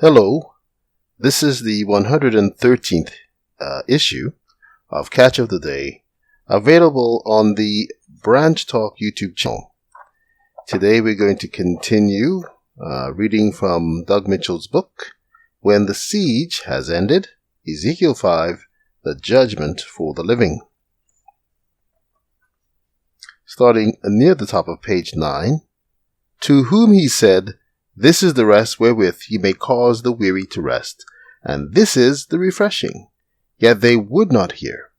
Hello, this is the 113th issue of Catch of the Day, available on the Branch Talk YouTube channel. Today we're going to continue reading from Doug Mitchell's book, When the Siege Has Ended, Ezekiel 5, The Judgment for the Living. Starting near the top of page 9, to whom he said, "This is the rest wherewith ye may cause the weary to rest, and this is the refreshing. Yet they would not hear.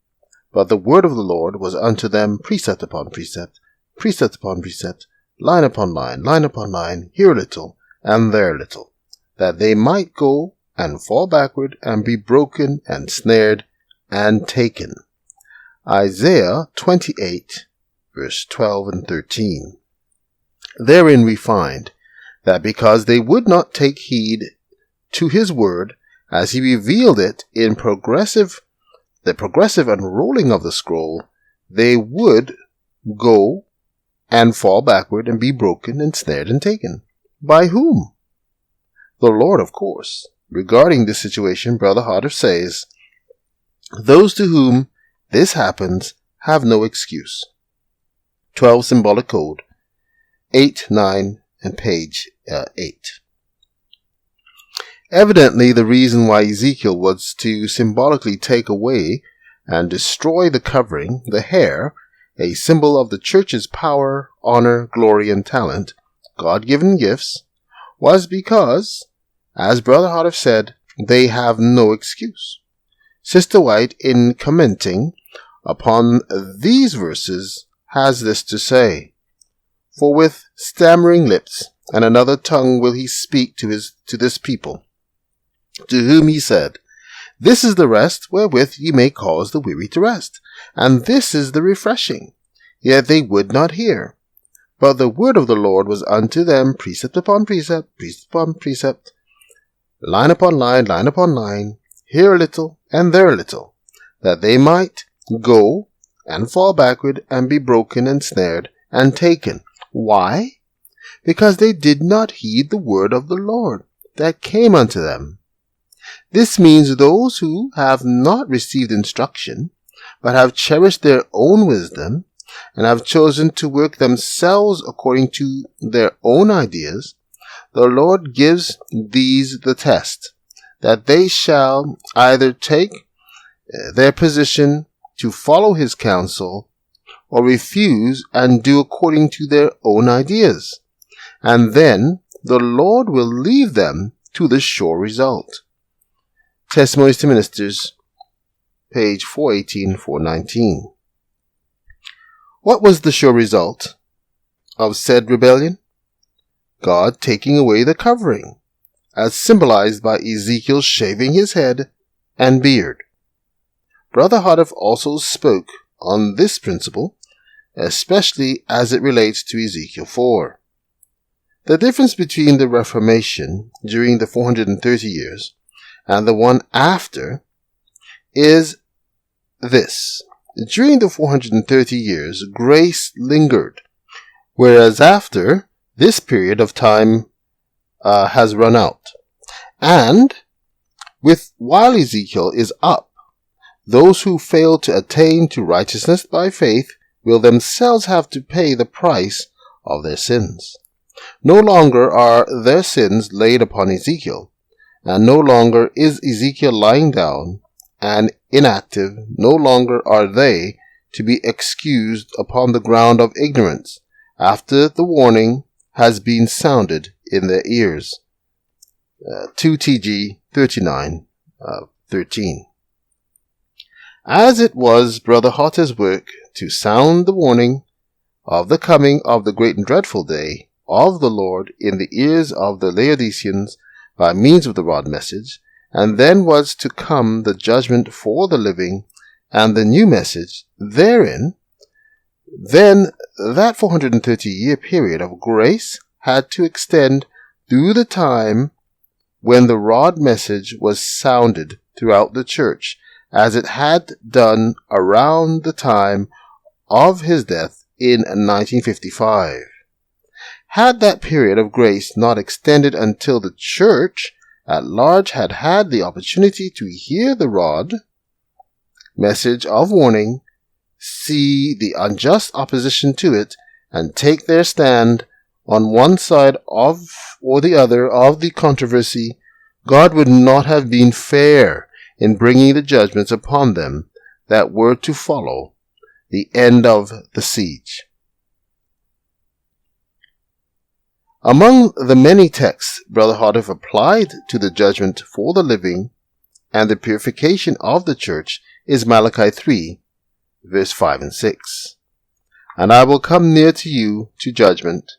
But the word of the Lord was unto them precept upon precept, precept upon precept, line upon line, line upon line, here a little, and there a little, that they might go and fall backward, and be broken, and snared, and taken." Isaiah 28, verse 12 and 13. Therein we find that because they would not take heed to his word as he revealed it in the progressive unrolling of the scroll, they would go and fall backward and be broken and snared and taken. By whom? The Lord, of course. Regarding this situation, Brother Hodder says, those to whom this happens have no excuse. 12 Symbolic Code, 8, 9, and page 8. Evidently, the reason why Ezekiel was to symbolically take away and destroy the covering, the hair, a symbol of the church's power, honor, glory, and talent, God-given gifts, was because, as Brother Hodder said, they have no excuse. Sister White, in commenting upon these verses, has this to say, "For with stammering lips and another tongue will he speak to this people, to whom he said, This is the rest wherewith ye may cause the weary to rest, and this is the refreshing. Yet they would not hear. But the word of the Lord was unto them precept upon precept, precept upon precept, line upon line, line upon line, here a little, and there a little, that they might go and fall backward, and be broken and snared, and taken." Why? Because they did not heed the word of the Lord that came unto them. This means those who have not received instruction, but have cherished their own wisdom, and have chosen to work themselves according to their own ideas, the Lord gives these the test, that they shall either take their position to follow his counsel, or refuse and do according to their own ideas. And then the Lord will leave them to the sure result. Testimonies to Ministers, page 418, 419. What was the sure result of said rebellion? God taking away the covering, as symbolized by Ezekiel shaving his head and beard. Brother Hodder also spoke on this principle, especially as it relates to Ezekiel 4. The difference between the Reformation during the 430 years and the one after is this. During the 430 years, grace lingered, whereas after, this period of time has run out. And while Ezekiel is up, those who fail to attain to righteousness by faith will themselves have to pay the price of their sins. No longer are their sins laid upon Ezekiel, and no longer is Ezekiel lying down and inactive. No longer are they to be excused upon the ground of ignorance after the warning has been sounded in their ears. 2 TG 39:13. As it was Brother Hodder's work to sound the warning of the coming of the great and dreadful day of the Lord in the ears of the Laodiceans by means of the rod message, and then was to come the judgment for the living and the new message therein, then that 430-year period of grace had to extend through the time when the rod message was sounded throughout the church, as it had done around the time of his death in 1955. Had that period of grace not extended until the church at large had had the opportunity to hear the rod, message of warning, see the unjust opposition to it, and take their stand on one side of or the other of the controversy, God would not have been fair in bringing the judgments upon them that were to follow the end of the siege. Among the many texts Brother Hardiffe applied to the judgment for the living and the purification of the church is Malachi 3, verse 5 and 6. And I will come near to you to judgment,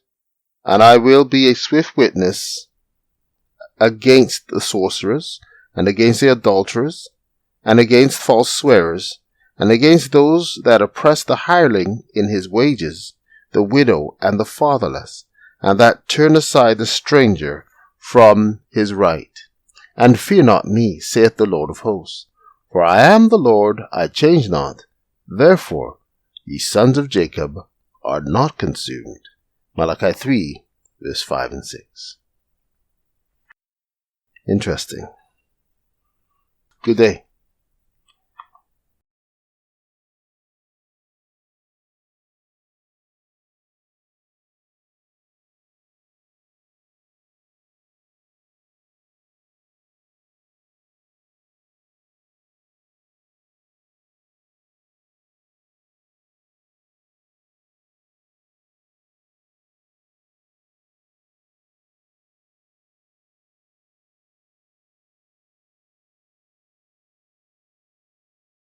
and I will be a swift witness against the sorcerers, and against the adulterers, and against false swearers, and against those that oppress the hireling in his wages, the widow and the fatherless, and that turn aside the stranger from his right. And fear not me, saith the Lord of hosts, for I am the Lord, I change not. Therefore, ye sons of Jacob are not consumed. Malachi 3, verse 5 and 6. Interesting. Good day.